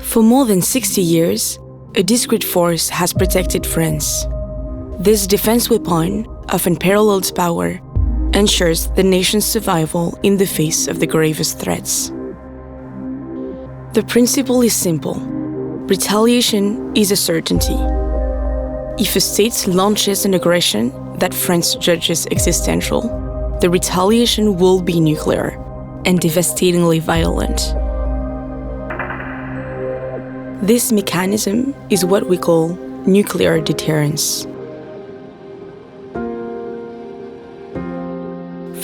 For more than 60 years, a discrete force has protected France. This defense weapon of unparalleled power ensures the nation's survival in the face of the gravest threats. The principle is simple. Retaliation is a certainty. If a state launches an aggression that France judges existential, the retaliation will be nuclear and devastatingly violent. This mechanism is what we call nuclear deterrence.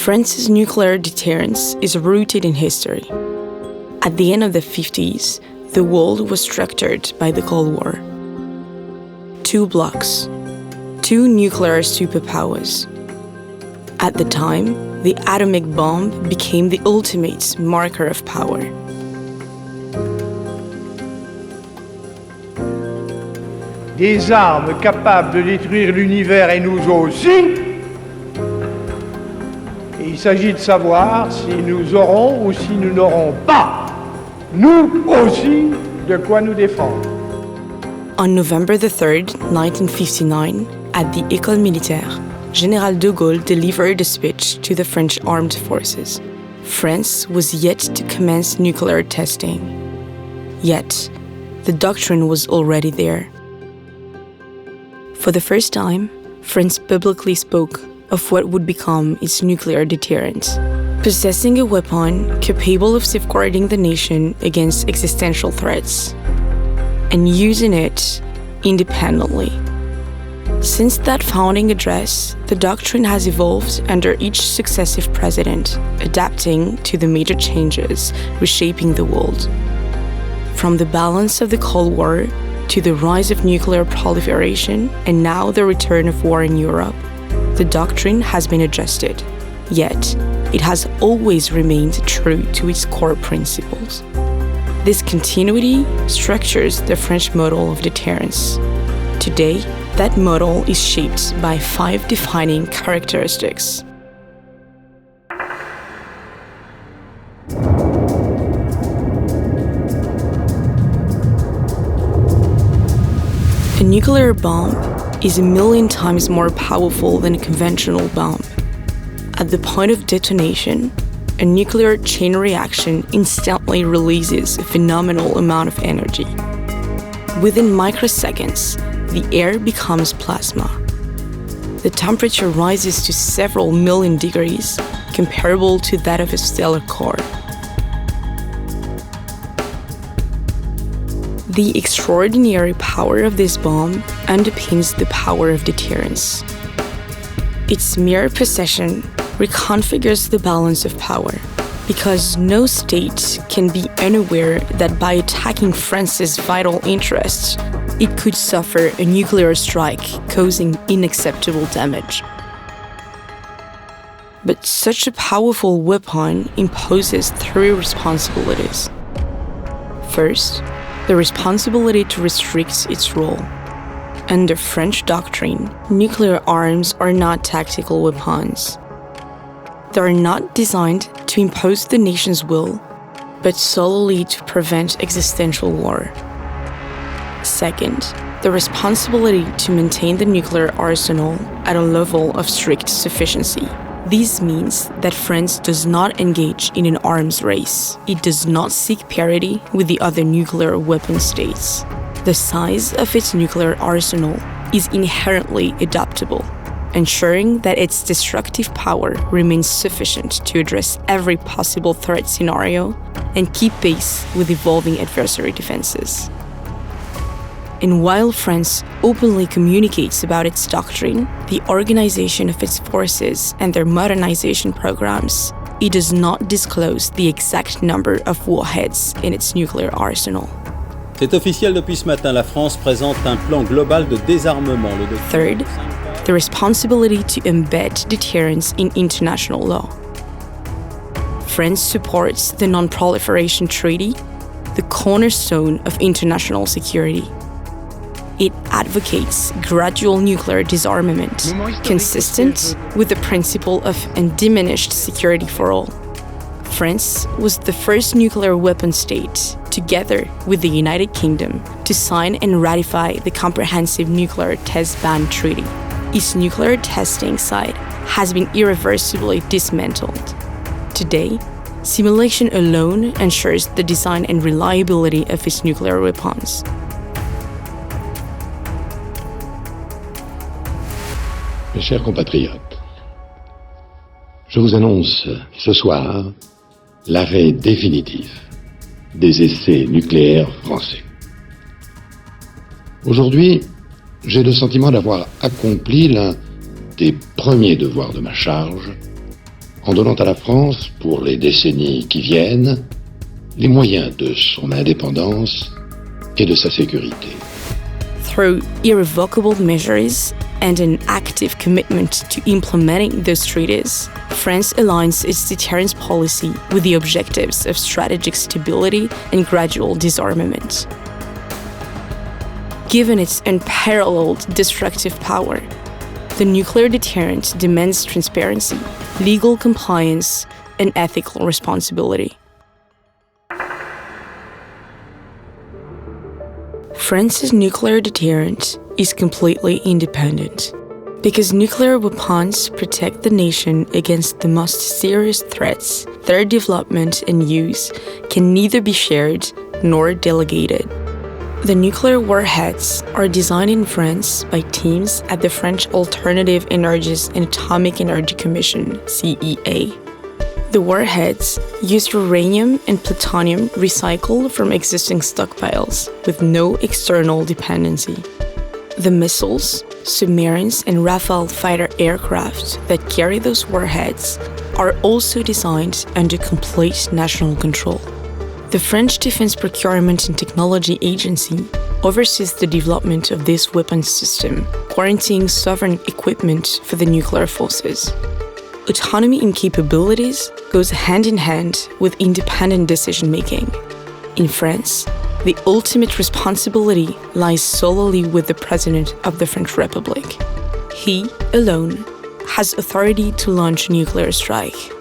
France's nuclear deterrence is rooted in history. At the end of the 50s, the world was structured by the Cold War. Two blocks, two nuclear superpowers. At the time, the atomic bomb became the ultimate marker of power. Des armes capables de détruire l'univers et nous aussi. Et il s'agit de savoir si nous aurons ou si nous n'aurons pas, nous aussi, de quoi nous défendre. On November 3rd, 1959, at the École Militaire, General de Gaulle delivered a speech to the French armed forces. France was yet to commence nuclear testing. Yet, the doctrine was already there. For the first time, France publicly spoke of what would become its nuclear deterrent, possessing a weapon capable of safeguarding the nation against existential threats, and using it independently. Since that founding address, the doctrine has evolved under each successive president, adapting to the major changes reshaping the world. From the balance of the Cold War to the rise of nuclear proliferation and now the return of war in Europe, the doctrine has been adjusted, yet it has always remained true to its core principles. This continuity structures the French model of deterrence. Today, that model is shaped by 5 defining characteristics. A nuclear bomb is 1,000,000 times more powerful than a conventional bomb. At the point of detonation, a nuclear chain reaction instantly releases a phenomenal amount of energy. Within microseconds, the air becomes plasma. The temperature rises to several million degrees, comparable to that of a stellar core. The extraordinary power of this bomb underpins the power of deterrence. Its mere possession reconfigures the balance of power, because no state can be unaware that by attacking France's vital interests, it could suffer a nuclear strike causing unacceptable damage. But such a powerful weapon imposes 3 responsibilities. First, the responsibility to restrict its role. Under French doctrine, nuclear arms are not tactical weapons. They are not designed to impose the nation's will, but solely to prevent existential war. Second, the responsibility to maintain the nuclear arsenal at a level of strict sufficiency. This means that France does not engage in an arms race. It does not seek parity with the other nuclear weapon states. The size of its nuclear arsenal is inherently adaptable, ensuring that its destructive power remains sufficient to address every possible threat scenario and keep pace with evolving adversary defenses. And while France openly communicates about its doctrine, the organization of its forces and their modernization programs, it does not disclose the exact number of warheads in its nuclear arsenal. C'est officiel depuis ce matin, la France présente un plan global de désarmement. Third, the responsibility to embed deterrence in international law. France supports the Non-Proliferation Treaty, the cornerstone of international security. It advocates gradual nuclear disarmament, consistent with the principle of undiminished security for all. France was the first nuclear weapon state together with the United Kingdom, to sign and ratify the Comprehensive Nuclear Test Ban Treaty. Its nuclear testing site has been irreversibly dismantled. Today, simulation alone ensures the design and reliability of its nuclear weapons. Mes chers compatriotes, je vous annonce ce soir l'arrêt définitif des essais nucléaires français. Aujourd'hui, j'ai le sentiment d'avoir accompli l'un des premiers devoirs de ma charge en donnant à la France, pour les décennies qui viennent, les moyens de son indépendance et de sa sécurité. Through irrevocable measures and an active commitment to implementing those treaties, France aligns its deterrence policy with the objectives of strategic stability and gradual disarmament. Given its unparalleled destructive power, the nuclear deterrent demands transparency, legal compliance, and ethical responsibility. France's nuclear deterrent is completely independent because nuclear weapons protect the nation against the most serious threats. Their development and use can neither be shared nor delegated. The nuclear warheads are designed in France by teams at the French Alternative Energies and Atomic Energy Commission, CEA. The warheads use uranium and plutonium recycled from existing stockpiles with no external dependency. The missiles, submarines, and Rafale fighter aircraft that carry those warheads are also designed under complete national control. The French Defense Procurement and Technology Agency oversees the development of this weapons system, guaranteeing sovereign equipment for the nuclear forces. Autonomy in capabilities goes hand in hand with independent decision-making. In France, the ultimate responsibility lies solely with the President of the French Republic. He, alone, has authority to launch a nuclear strike.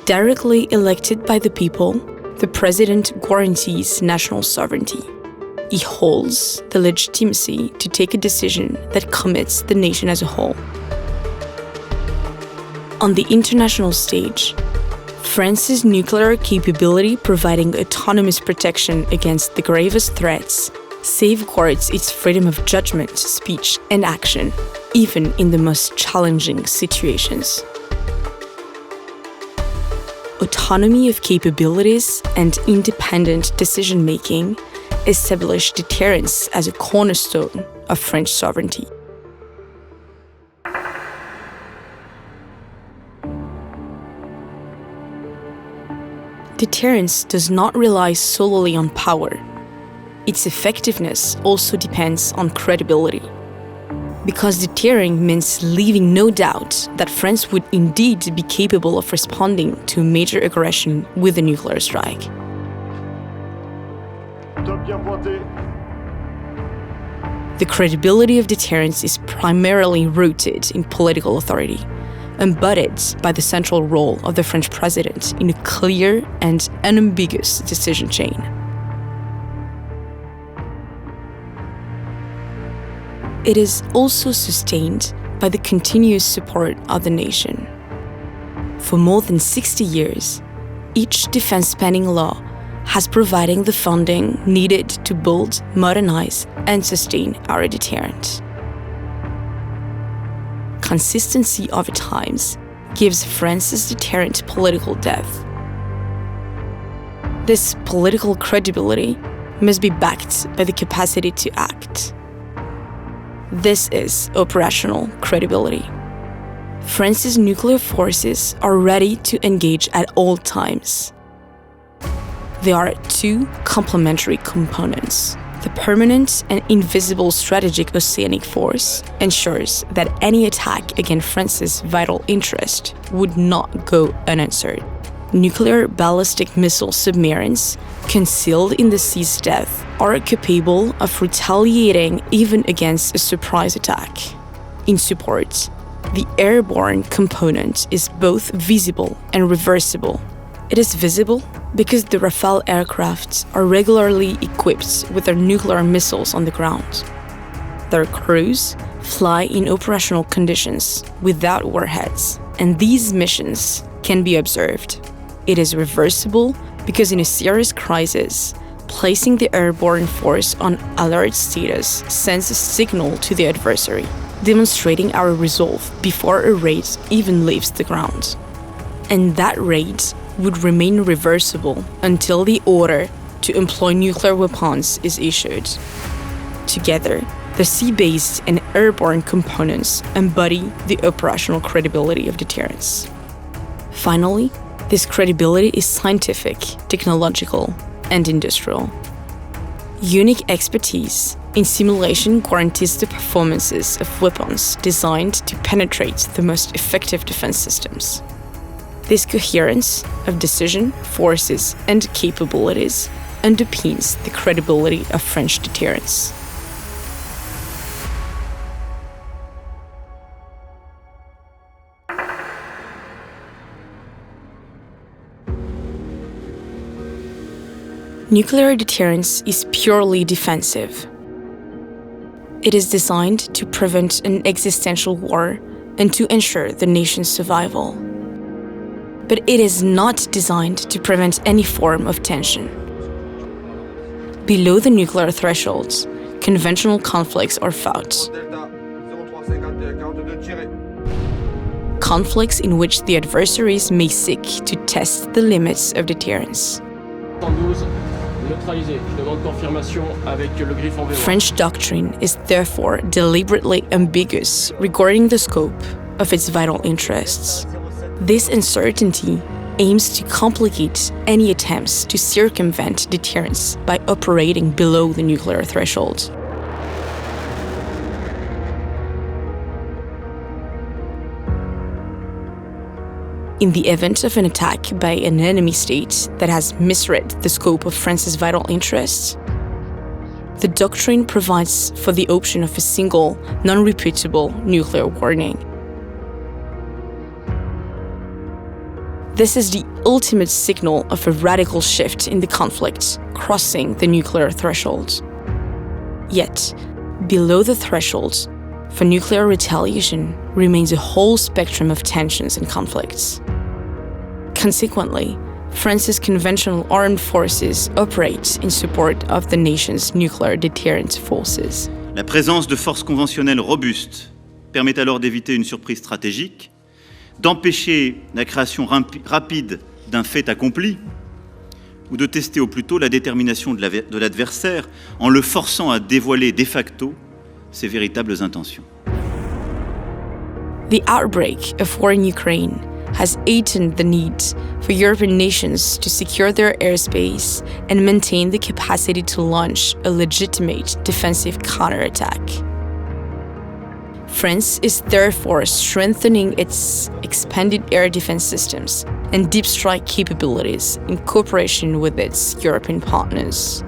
Directly elected by the people, the President guarantees national sovereignty. He holds the legitimacy to take a decision that commits the nation as a whole. On the international stage, France's nuclear capability providing autonomous protection against the gravest threats safeguards its freedom of judgment, speech, and action, even in the most challenging situations. Autonomy of capabilities and independent decision-making establish deterrence as a cornerstone of French sovereignty. Deterrence does not rely solely on power. Its effectiveness also depends on credibility. Because deterring means leaving no doubt that France would indeed be capable of responding to a major aggression with a nuclear strike. The credibility of deterrence is primarily rooted in political authority, embodied by the central role of the French president in a clear and unambiguous decision chain. It is also sustained by the continuous support of the nation. For more than 60 years, each defense spending law has provided the funding needed to build, modernize, and sustain our deterrent. Consistency over times gives France's deterrent political depth. This political credibility must be backed by the capacity to act. This is operational credibility. France's nuclear forces are ready to engage at all times. There are two complementary components. The permanent and invisible strategic oceanic force ensures that any attack against France's vital interest would not go unanswered. Nuclear ballistic missile submarines, concealed in the sea's depth, are capable of retaliating even against a surprise attack. In support, the airborne component is both visible and reversible. It is visible Because the Rafale aircraft are regularly equipped with their nuclear missiles on the ground. Their crews fly in operational conditions without warheads, and these missions can be observed. It is reversible because in a serious crisis, placing the airborne force on alert status sends a signal to the adversary, demonstrating our resolve before a raid even leaves the ground. And that raid would remain reversible until the order to employ nuclear weapons is issued. Together, the sea-based and airborne components embody the operational credibility of deterrence. Finally, this credibility is scientific, technological, and industrial. Unique expertise in simulation guarantees the performances of weapons designed to penetrate the most effective defense systems. This coherence of decision, forces, and capabilities underpins the credibility of French deterrence. Nuclear deterrence is purely defensive. It is designed to prevent an existential war and to ensure the nation's survival. But it is not designed to prevent any form of tension. Below the nuclear thresholds, conventional conflicts are fought. Conflicts in which the adversaries may seek to test the limits of deterrence. French doctrine is therefore deliberately ambiguous regarding the scope of its vital interests. This uncertainty aims to complicate any attempts to circumvent deterrence by operating below the nuclear threshold. In the event of an attack by an enemy state that has misread the scope of France's vital interests, the doctrine provides for the option of a single, non-repeatable nuclear warning. This is the ultimate signal of a radical shift in the conflict, crossing the nuclear threshold. Yet, below the threshold, for nuclear retaliation remains a whole spectrum of tensions and conflicts. Consequently, France's conventional armed forces operate in support of the nation's nuclear deterrent forces. La présence de forces conventionnelles robustes permet alors d'éviter une surprise stratégique, d'empêcher la création rapide d'un fait accompli, ou de tester au plus tôt la détermination de l'adversaire en le forçant à dévoiler de facto ses véritables intentions. The outbreak of war in Ukraine has heightened the need for European nations to secure their airspace and maintain the capacity to launch a legitimate defensive counterattack. France is therefore strengthening its expanded air defense systems and deep strike capabilities in cooperation with its European partners.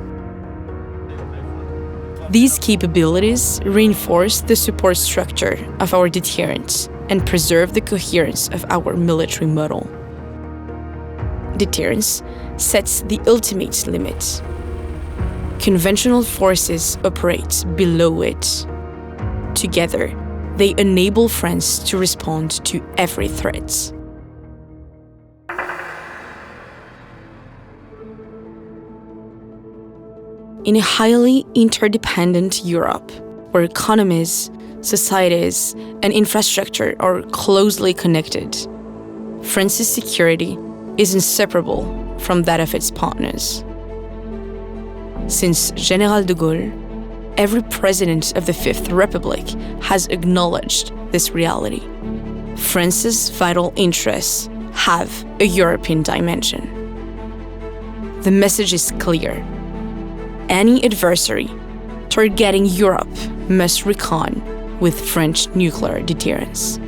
These capabilities reinforce the support structure of our deterrent and preserve the coherence of our military model. Deterrence sets the ultimate limit. Conventional forces operate below it. Together, they enable France to respond to every threat. In a highly interdependent Europe, where economies, societies, and infrastructure are closely connected, France's security is inseparable from that of its partners. Since General de Gaulle, every president of the Fifth Republic has acknowledged this reality. France's vital interests have a European dimension. The message is clear. Any adversary targeting Europe must reckon with French nuclear deterrence.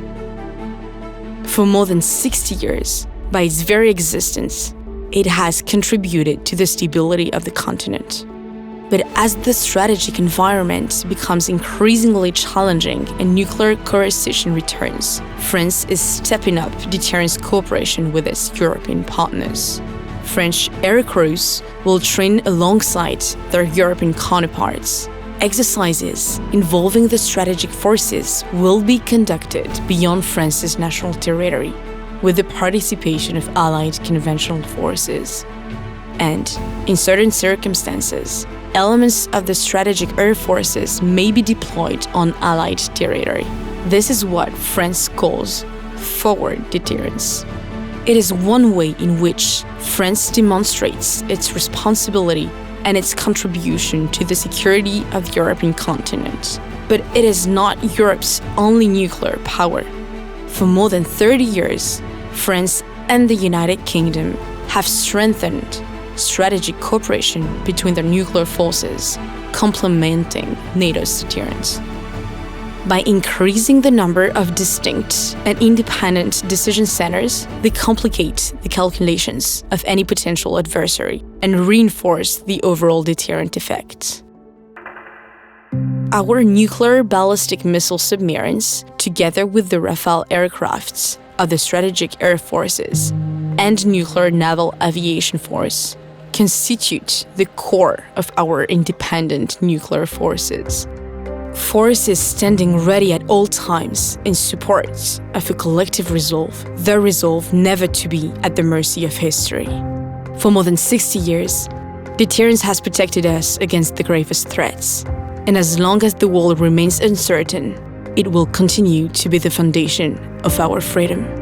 For more than 60 years, by its very existence, it has contributed to the stability of the continent. But as the strategic environment becomes increasingly challenging and nuclear coercion returns, France is stepping up deterrence cooperation with its European partners. French aircrews will train alongside their European counterparts. Exercises involving the strategic forces will be conducted beyond France's national territory, with the participation of Allied conventional forces. And, in certain circumstances, elements of the strategic air forces may be deployed on Allied territory. This is what France calls forward deterrence. It is one way in which France demonstrates its responsibility and its contribution to the security of the European continent. But it is not Europe's only nuclear power. For more than 30 years, France and the United Kingdom have strengthened strategic cooperation between their nuclear forces, complementing NATO's deterrence. By increasing the number of distinct and independent decision centers, they complicate the calculations of any potential adversary and reinforce the overall deterrent effect. Our nuclear ballistic missile submarines, together with the Rafale aircrafts of the Strategic Air Forces and Nuclear Naval Aviation Force, constitute the core of our independent nuclear forces. Forces standing ready at all times in support of a collective resolve, the resolve never to be at the mercy of history. For more than 60 years, deterrence has protected us against the gravest threats. And as long as the world remains uncertain, it will continue to be the foundation of our freedom.